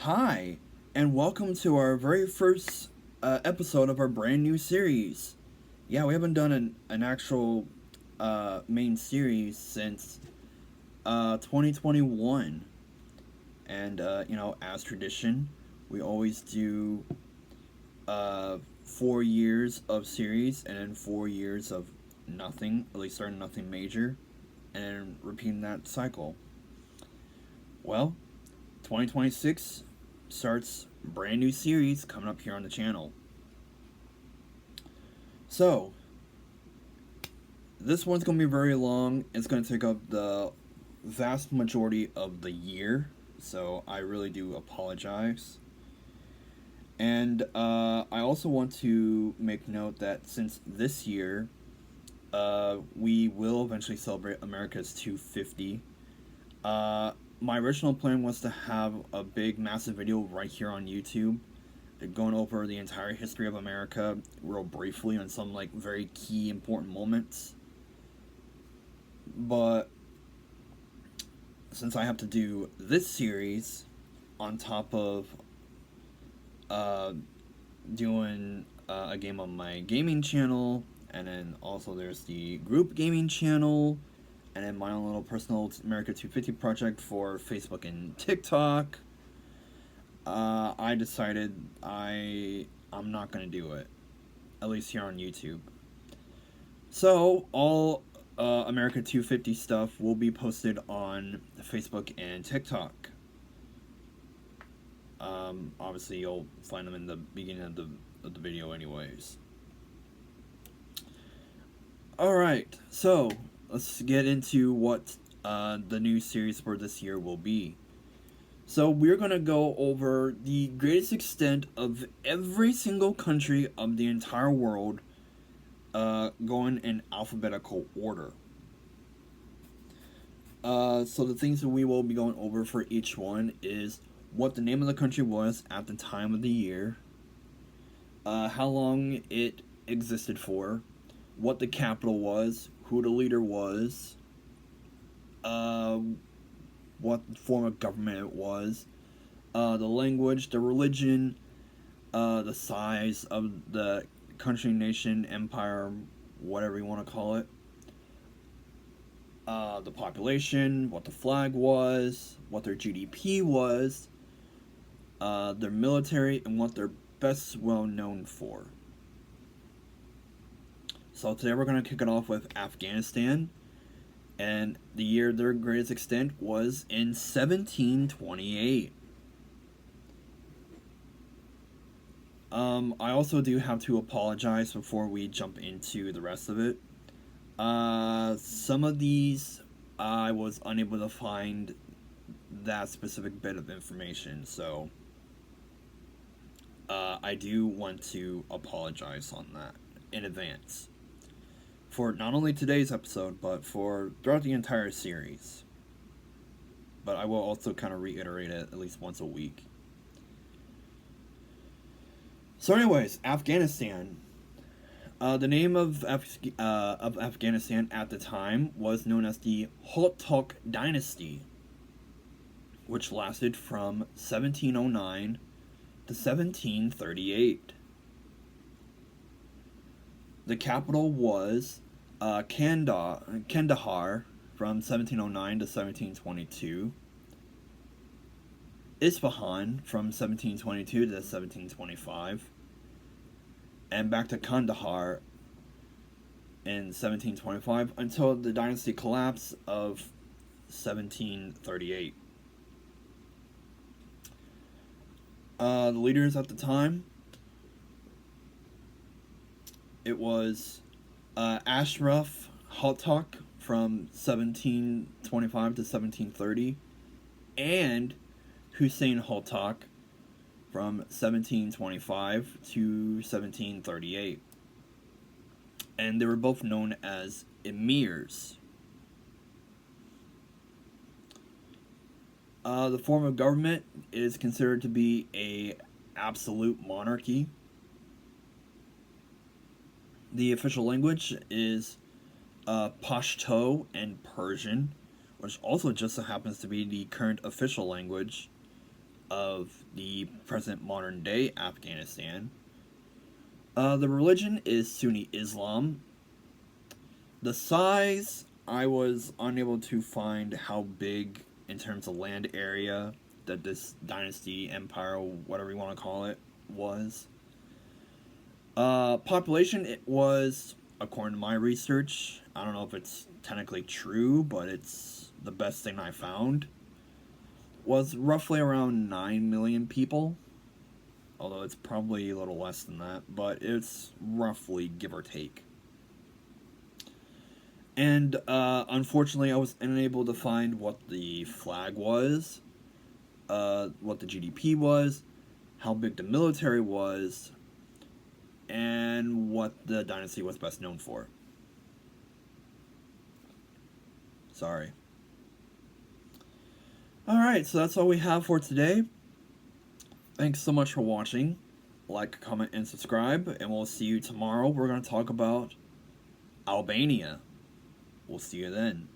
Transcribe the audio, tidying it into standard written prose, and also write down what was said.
Hi, and welcome to our very first episode of our brand new series. Yeah, we haven't done an actual main series since 2021. And, as tradition, we always do 4 years of series and then 4 years of nothing, at least starting nothing major, and then repeating that cycle. Well, 2026 starts brand new series coming up here on the channel. So, this one's going to be very long. It's going to take up the vast majority of the year, so I really do apologize. And I also want to make note that since this year, we will eventually celebrate America's 250. My original plan was to have a big, massive video right here on YouTube, going over the entire history of America real briefly on some very key important moments. But since I have to do this series on top of doing a game on my gaming channel, and then also there's the group gaming channel, and then my own little personal America 250 project for Facebook and TikTok, I decided I'm not gonna do it, at least here on YouTube. So all America 250 stuff will be posted on Facebook and TikTok. Obviously, you'll find them in the beginning of the video, anyways. All right, so let's get into what the new series for this year will be. So we're gonna go over the greatest extent of every single country of the entire world, going in alphabetical order. So the things that we will be going over for each one is what the name of the country was at the time of the year, how long it existed for, what the capital was, who the leader was, what form of government it was, the language, the religion, the size of the country, nation, empire, whatever you want to call it, the population, what the flag was, what their GDP was, their military, and what they're best well known for. So today we're going to kick it off with Afghanistan, and the year their greatest extent was in 1728. I also do have to apologize before we jump into the rest of it. Some of these I was unable to find that specific bit of information, so I do want to apologize on that in advance for not only today's episode, but for throughout the entire series. But I will also kind of reiterate it at least once a week. So anyways, Afghanistan. The name of Afghanistan at the time was known as the Hotok Dynasty, which lasted from 1709 to 1738. The capital was Kandahar from 1709 to 1722, Isfahan from 1722 to 1725, and back to Kandahar in 1725 until the dynasty collapse of 1738. The leaders at the time, it was Ashraf Hotok from 1725 to 1730, and Hussein Hotok from 1725 to 1738. And they were both known as emirs. The form of government is considered to be a absolute monarchy. The official language is Pashto and Persian, which also just so happens to be the current official language of the present modern day Afghanistan. The religion is Sunni Islam. The size, I was unable to find how big in terms of land area that this dynasty, empire, whatever you want to call it, was. Population, it was, according to my research, I don't know if it's technically true, but it's the best thing I found, was roughly around 9 million people. Although it's probably a little less than that, but it's roughly give or take. And unfortunately, I was unable to find what the flag was, what the GDP was, how big the military was, and what the dynasty was best known for. Sorry. Alright, so that's all we have for today. Thanks so much for watching. Like, comment, and subscribe, and we'll see you tomorrow. We're going to talk about Albania. We'll see you then.